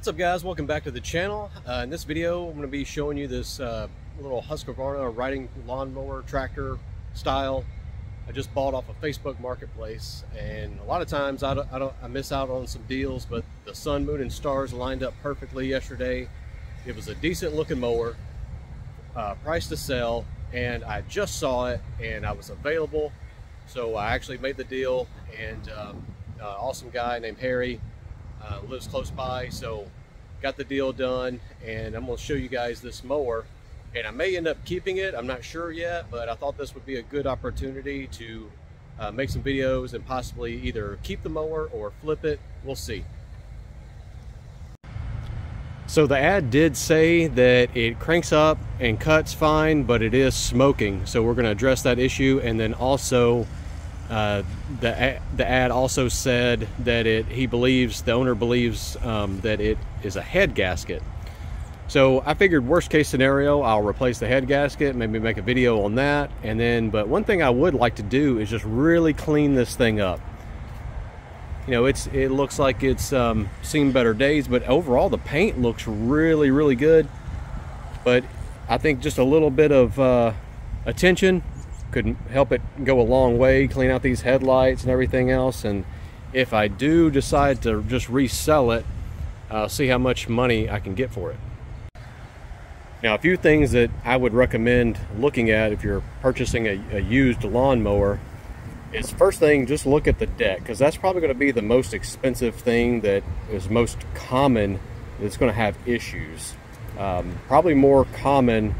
What's up, guys? Welcome back to the channel. In this video I'm going to be showing you this little Husqvarna riding lawnmower tractor style I just bought off of Facebook Marketplace. And a lot of times I miss out on some deals, but the sun, moon, and stars lined up perfectly yesterday. It was a decent looking mower, price to sell, and I just saw it and I was available, so I actually made the deal. And awesome guy named Harry lives close by, so got the deal done. And I'm going to show you guys this mower, and I may end up keeping it. I'm not sure yet, but I thought this would be a good opportunity to make some videos and possibly either keep the mower or flip it. We'll see. So the ad did say that it cranks up and cuts fine, but it is smoking, so we're going to address that issue. And then also the ad also said that the owner believes that it is a head gasket. So I figured worst case scenario, I'll replace the head gasket, maybe make a video on that. And then, but one thing I would like to do is just really clean this thing up. You know, it looks like it's seen better days, but overall the paint looks really good. But I think just a little bit of attention could help it go a long way, clean out these headlights and everything else. And if I do decide to just resell it, I'll see how much money I can get for it. Now, a few things that I would recommend looking at if you're purchasing a used lawnmower is, first thing, just look at the deck, because that's probably going to be the most expensive thing that is most common that's going to have issues. Probably more common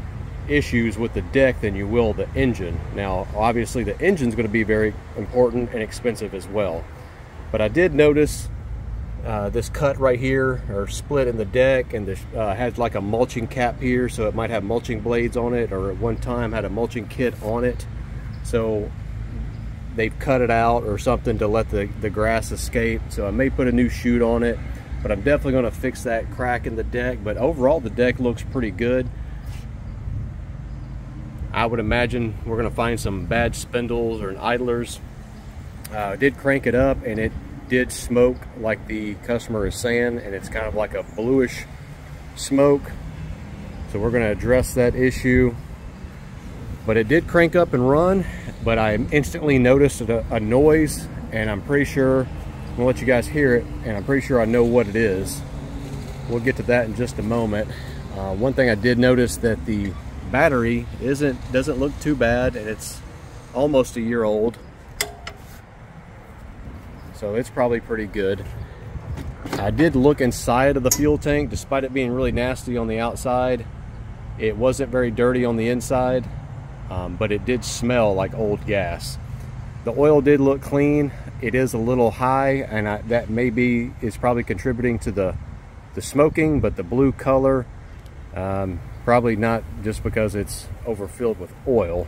issues with the deck than you will the engine. Now, obviously the engine's going to be very important and expensive as well. But I did notice this cut right here, or split in the deck, and this has like a mulching cap here, so it might have mulching blades on it, or at one time had a mulching kit on it. So they've cut it out or something to let the grass escape. So I may put a new chute on it, but I'm definitely going to fix that crack in the deck. But overall the deck looks pretty good. I would imagine we're going to find some bad spindles or idlers. I did crank it up and it did smoke like the customer is saying, and it's kind of like a bluish smoke. So we're going to address that issue. But it did crank up and run, but I instantly noticed a noise, and I'm pretty sure, I'm gonna let you guys hear it, and I'm pretty sure I know what it is. We'll get to that in just a moment. One thing I did notice, that the battery doesn't look too bad, and it's almost a year old, so it's probably pretty good. I did look inside of the fuel tank. Despite it being really nasty on the outside, it wasn't very dirty on the inside. But it did smell like old gas. The oil did look clean. It is a little high, and that maybe is probably contributing to the smoking, but the blue color, probably not, just because it's overfilled with oil.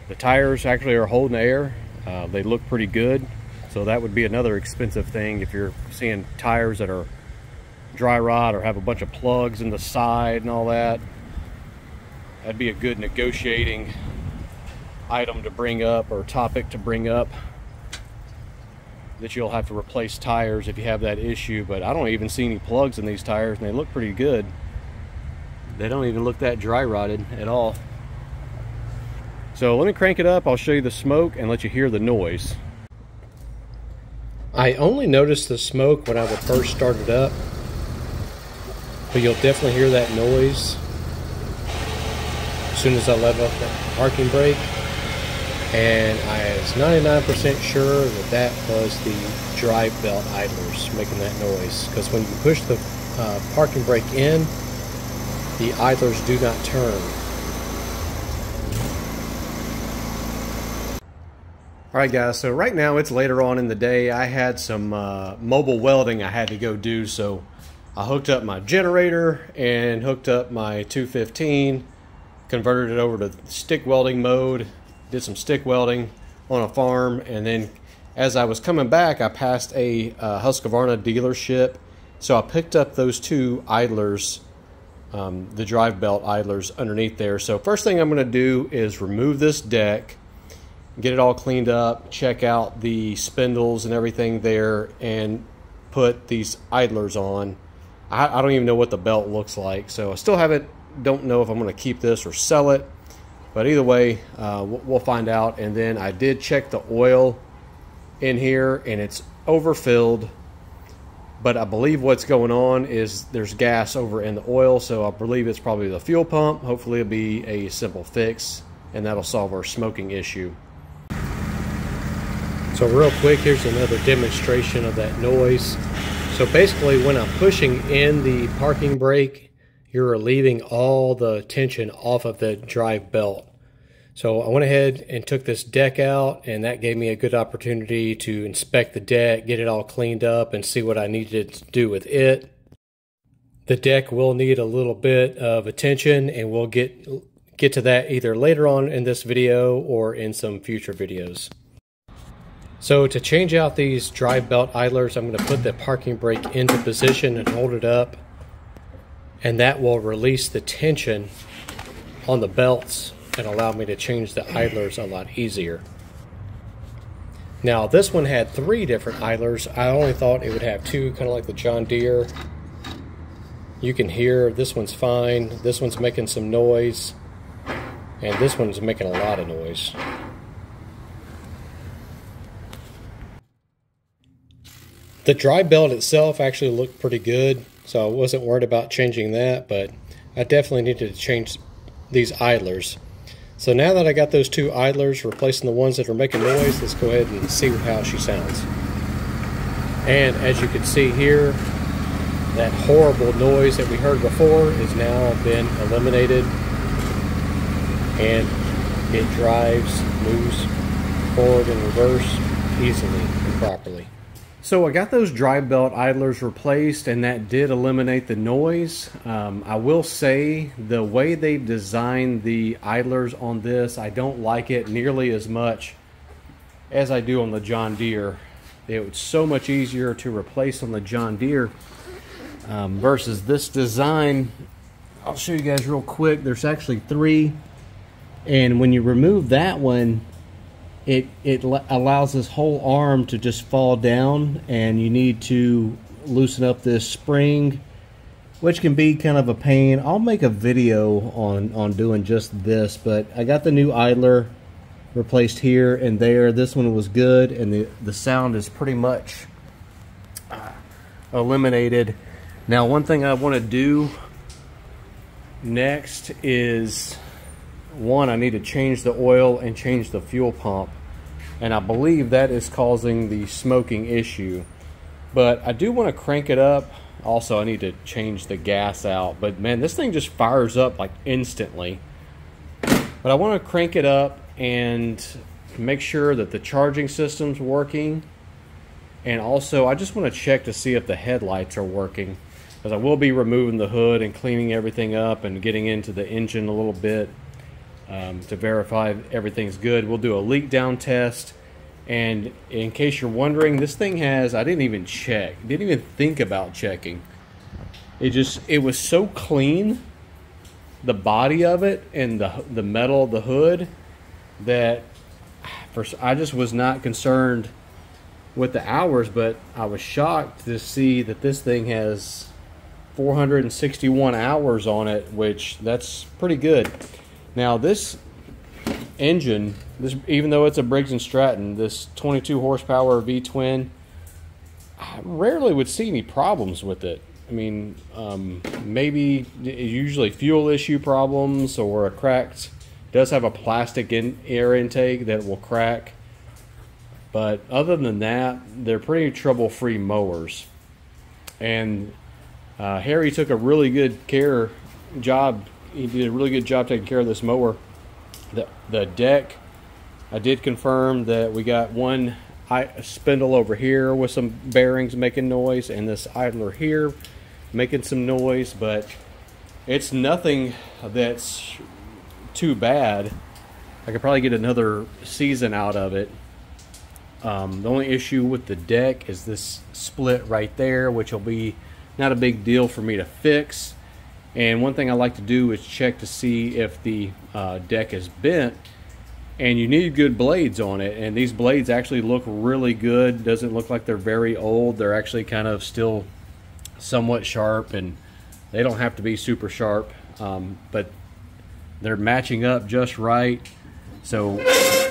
The tires actually are holding air. They look pretty good, so that would be another expensive thing if you're seeing tires that are dry rot or have a bunch of plugs in the side and all that. That'd be a good negotiating item to bring up, or topic to bring up, that you'll have to replace tires if you have that issue. But I don't even see any plugs in these tires, and they look pretty good. They don't even look that dry rotted at all. So let me crank it up. I'll show you the smoke and let you hear the noise. I only noticed the smoke when I would first start it up, but you'll definitely hear that noise as soon as I let off the parking brake. And I was 99% sure that was the drive belt idlers making that noise, because when you push the parking brake in, the idlers do not turn. Alright guys, so right now it's later on in the day. I had some mobile welding I had to go do, so I hooked up my generator and hooked up my 215, converted it over to stick welding mode, did some stick welding on a farm. And then as I was coming back, I passed a Husqvarna dealership, so I picked up those two idlers, the drive belt idlers underneath there. So first thing I'm going to do is remove this deck, get it all cleaned up, check out the spindles and everything there, and put these idlers on. I don't even know what the belt looks like, so I still don't know if I'm going to keep this or sell it, but either way, we'll find out. And then I did check the oil in here, and it's overfilled, but I believe what's going on is there's gas over in the oil, so I believe it's probably the fuel pump. Hopefully it'll be a simple fix, and that'll solve our smoking issue. So real quick, here's another demonstration of that noise. So basically, when I'm pushing in the parking brake, you're relieving all the tension off of the drive belt. So I went ahead and took this deck out, and that gave me a good opportunity to inspect the deck, get it all cleaned up, and see what I needed to do with it. The deck will need a little bit of attention, and we'll get to that either later on in this video or in some future videos. So to change out these drive belt idlers, I'm going to put the parking brake into position and hold it up, and that will release the tension on the belts and allow me to change the idlers a lot easier. Now this one had 3 different idlers. I only thought it would have 2, kind of like the John Deere. You can hear this one's fine, this one's making some noise, and this one's making a lot of noise. The drive belt itself actually looked pretty good, so I wasn't worried about changing that, but I definitely needed to change these idlers. So now that I got those 2 idlers, replacing the ones that are making noise, let's go ahead and see how she sounds. And as you can see here, that horrible noise that we heard before has now been eliminated, and it drives, moves forward and reverse easily and properly. So I got those drive belt idlers replaced, and that did eliminate the noise. I will say the way they designed the idlers on this, I don't like it nearly as much as I do on the John Deere. It was so much easier to replace on the John Deere versus this design. I'll show you guys real quick. There's actually 3, and when you remove that one, it allows this whole arm to just fall down, and you need to loosen up this spring, which can be kind of a pain. I'll make a video on doing just this, but I got the new idler replaced here and there. This one was good, and the sound is pretty much eliminated. Now one thing I want to do next is, one, I need to change the oil and change the fuel pump, and I believe that is causing the smoking issue. But I do want to crank it up. Also, I need to change the gas out, but man, this thing just fires up like instantly. But I want to crank it up and make sure that the charging system's working, and also I just want to check to see if the headlights are working, because I will be removing the hood and cleaning everything up and getting into the engine a little bit to verify everyth's good. We'll do a leak down test, and in case you're wondering, this thing has, I didn't even check, didn't even think about checking. It was so clean, the body of it and the metal of the hood, that I just was not concerned with the hours, but I was shocked to see that this thing has 461 hours on it, which that's pretty good. Now this engine, even though it's a Briggs & Stratton, this 22 horsepower V-twin, I rarely would see any problems with it. I mean, maybe usually fuel issue problems or a cracked, it does have a plastic air intake that will crack. But other than that, they're pretty trouble-free mowers. And Harry took a really good job. He did a really good job taking care of this mower. The deck, I did confirm that we got one spindle over here with some bearings making noise, and this idler here making some noise, but it's nothing that's too bad. I could probably get another season out of it. The only issue with the deck is this split right there, which will be not a big deal for me to fix. And one thing I like to do is check to see if the deck is bent. and you need good blades on it, and these blades actually look really good. Doesn't look like they're very old. They're actually kind of still somewhat sharp, and they don't have to be super sharp, but they're matching up just right, so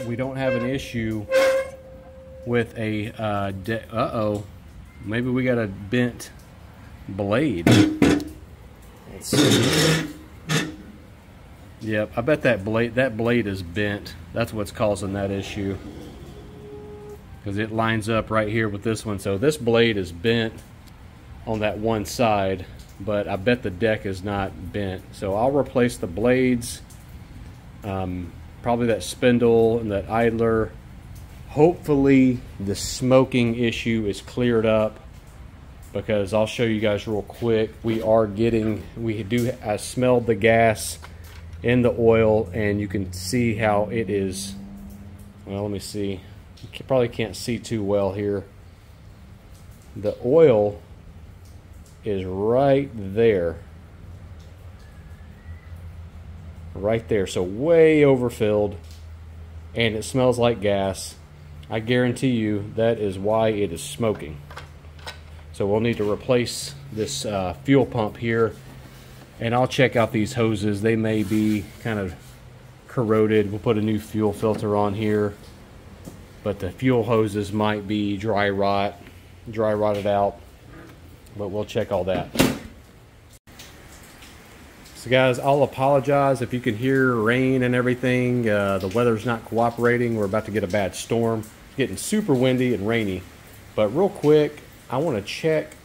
we don't have an issue with a uh-oh, maybe we got a bent blade. Let's see. Yep, I bet that blade is bent. That's what's causing that issue, because it lines up right here with this one. So this blade is bent on that one side, but I bet the deck is not bent. So I'll replace the blades, probably that spindle and that idler. Hopefully the smoking issue is cleared up, because I'll show you guys real quick. I smelled the gas in the oil, and you can see how it is. Well, let me see. You probably can't see too well here. The oil is right there. Right there. So way overfilled, and it smells like gas. I guarantee you that is why it is smoking. So we'll need to replace this fuel pump here, and I'll check out these hoses. They may be kind of corroded. We'll put a new fuel filter on here, but the fuel hoses might be dry rotted out, but we'll check all that. So guys, I'll apologize if you can hear rain and everything. The weather's not cooperating. We're about to get a bad storm. It's getting super windy and rainy. But real quick, I want to check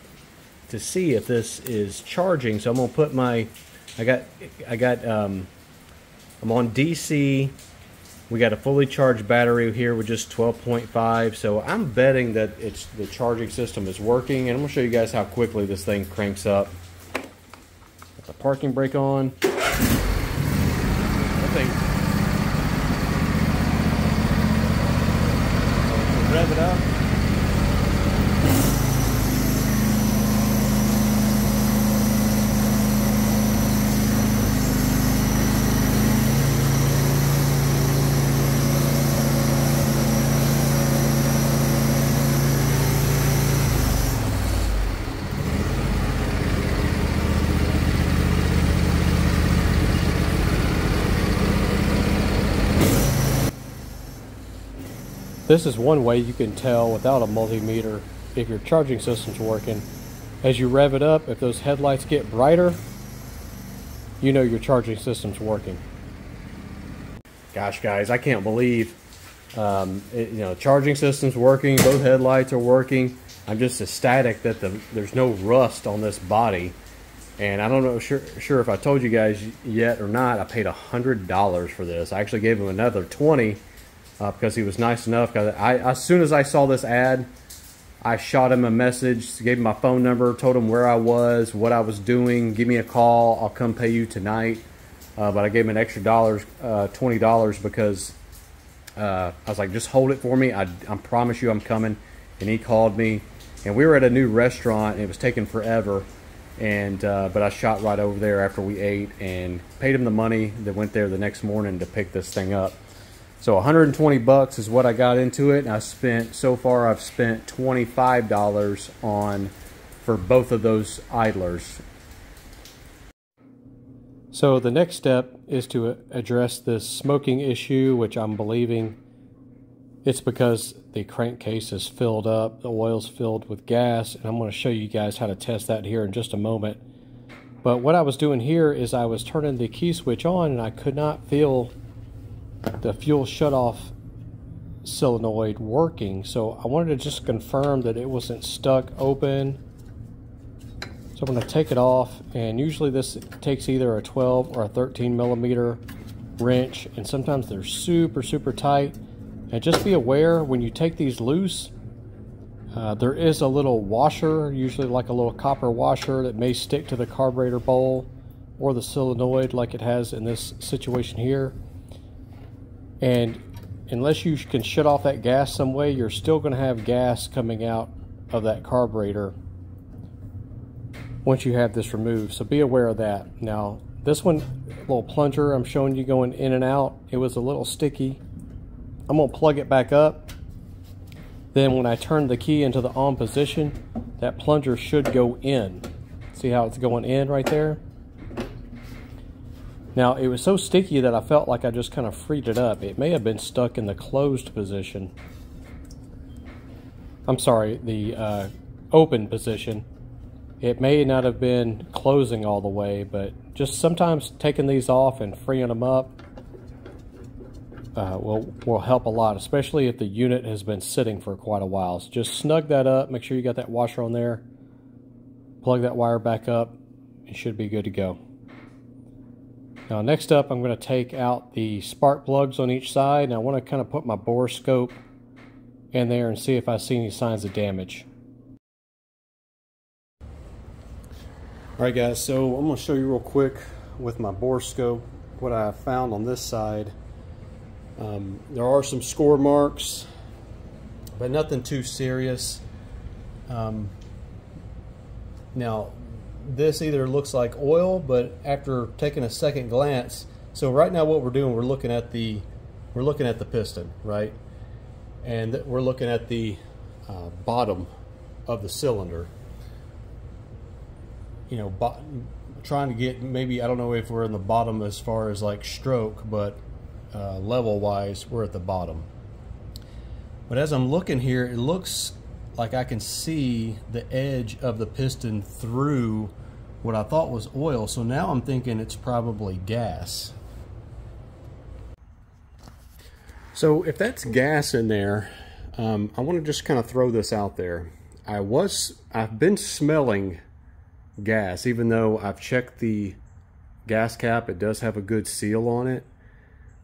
to see if this is charging. So I'm gonna put my, I'm on DC. We got a fully charged battery here with just 12.5. So I'm betting that the charging system is working, and I'm gonna show you guys how quickly this thing cranks up. Got the parking brake on. That thing. Rev it up. This is one way you can tell without a multimeter if your charging system's working. As you rev it up, if those headlights get brighter, you know your charging system's working. Gosh guys, I can't believe charging system's working, both headlights are working. I'm just ecstatic that there's no rust on this body. And I don't know sure if I told you guys yet or not, I paid $100 for this. I actually gave him another $20 because he was nice enough. Cause as soon as I saw this ad, I shot him a message, gave him my phone number, told him where I was, what I was doing. Give me a call, I'll come pay you tonight. But I gave him an extra $20 because I was like, just hold it for me. I promise you I'm coming. And he called me, and we were at a new restaurant, and it was taking forever. And but I shot right over there after we ate and paid him the money that went there the next morning to pick this thing up. So 120 bucks is what I got into it. And so far I've spent $25 for both of those idlers. So the next step is to address this smoking issue, which I'm believing it's because the crankcase is filled up, the oil's filled with gas, and I'm going to show you guys how to test that here in just a moment. But what I was doing here is I was turning the key switch on, and I could not feel the fuel shutoff solenoid working. So I wanted to just confirm that it wasn't stuck open. So I'm going to take it off, and usually this takes either a 12 or a 13 millimeter wrench, and sometimes they're super tight. And just be aware when you take these loose, there is a little washer, usually like a little copper washer, that may stick to the carburetor bowl or the solenoid like it has in this situation here. And unless you can shut off that gas some way, you're still going to have gas coming out of that carburetor once you have this removed. So be aware of that. Now this one, little plunger I'm showing you going in and out, it was a little sticky. I'm going to plug it back up. Then when I turn the key into the on position, that plunger should go in. See how it's going in right there? Now, it was so sticky that I felt like I just kind of freed it up. It may have been stuck in the closed position. I'm sorry, the open position. It may not have been closing all the way, but just sometimes taking these off and freeing them up will help a lot, especially if the unit has been sitting for quite a while. So just snug that up, make sure you got that washer on there, plug that wire back up, it should be good to go. Now next up, I'm going to take out the spark plugs on each side, and I want to kind of put my bore scope in there and see if I see any signs of damage. Alright guys, so I'm going to show you real quick with my bore scope what I found on this side. There are some score marks, but nothing too serious. Now this either looks like oil, but after taking a second glance, so right now what we're doing, we're looking at the piston, right? And we're looking at the bottom of the cylinder. You know, trying to get, maybe, I don't know if we're in the bottom as far as like stroke, but level wise we're at the bottom. But as I'm looking here, it looks like I can see the edge of the piston through what I thought was oil, so now I'm thinking it's probably gas. So if that's gas in there, I want to just kind of throw this out there. I've been smelling gas, even though I've checked the gas cap, it does have a good seal on it.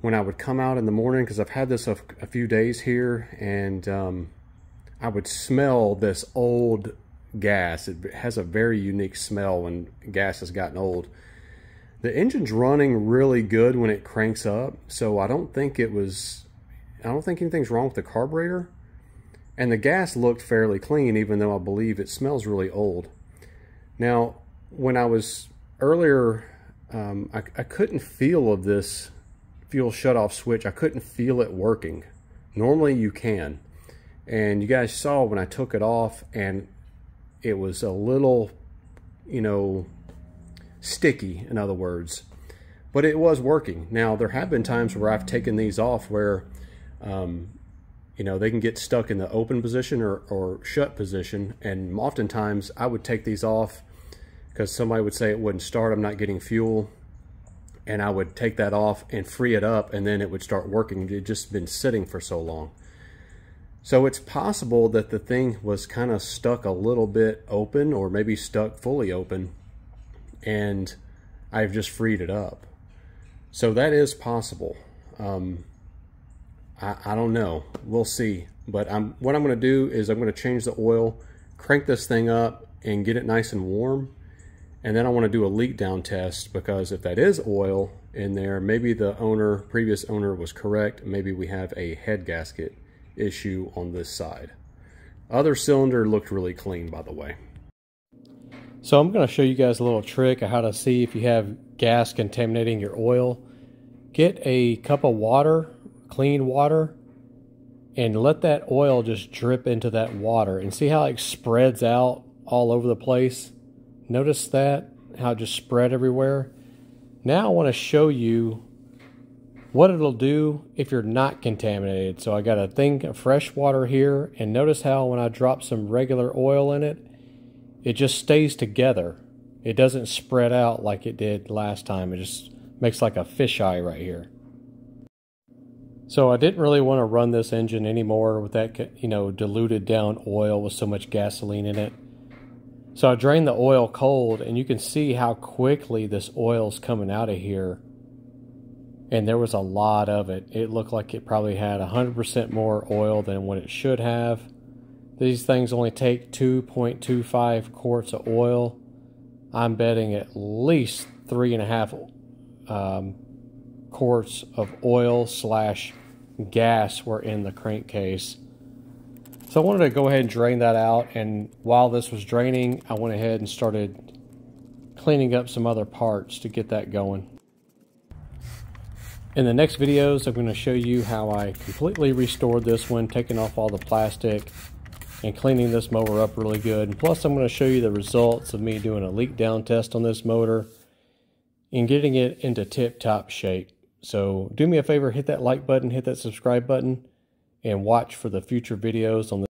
When I would come out in the morning, because I've had this a few days here, and I would smell this old gas. It has a very unique smell when gas has gotten old. The engine's running really good when it cranks up, so I don't think anything's wrong with the carburetor. And the gas looked fairly clean, even though I believe it smells really old. Now, when I was earlier, I couldn't feel of this fuel shutoff switch. I couldn't feel it working. Normally you can. And you guys saw when I took it off, and it was a little, you know, sticky, in other words. But it was working. Now, there have been times where I've taken these off where, you know, they can get stuck in the open position or shut position. And oftentimes I would take these off because somebody would say it wouldn't start, I'm not getting fuel. And I would take that off and free it up, and then it would start working. It had just been sitting for so long. So it's possible that the thing was kind of stuck a little bit open, or maybe stuck fully open, and I've just freed it up. So that is possible. I don't know. We'll see. But what I'm going to do is I'm going to change the oil, crank this thing up, and get it nice and warm. And then I want to do a leak down test, because if that is oil in there, maybe the previous owner was correct. Maybe we have a head gasket issue on this side. Other cylinder looked really clean, by the way. So I'm going to show you guys a little trick of how to see if you have gas contaminating your oil. Get a cup of water, clean water, and let that oil just drip into that water, and see how it spreads out all over the place. Notice that, how it just spread everywhere. Now I want to show you what it'll do if you're not contaminated. So I got a thing of fresh water here, and notice how when I drop some regular oil in it, it just stays together. It doesn't spread out like it did last time. It just makes like a fisheye right here. So I didn't really want to run this engine anymore with that, you know, diluted down oil with so much gasoline in it. So I drained the oil cold, and you can see how quickly this oil's coming out of here. And there was a lot of it. It looked like it probably had 100% more oil than what it should have. These things only take 2.25 quarts of oil. I'm betting at least 3.5 quarts of oil / gas were in the crankcase. So I wanted to go ahead and drain that out, and while this was draining, I went ahead and started cleaning up some other parts to get that going. In the next videos, I'm going to show you how I completely restored this one, taking off all the plastic and cleaning this mower up really good. And plus, I'm going to show you the results of me doing a leak down test on this motor and getting it into tip-top shape. So do me a favor, hit that like button, hit that subscribe button, and watch for the future videos on this.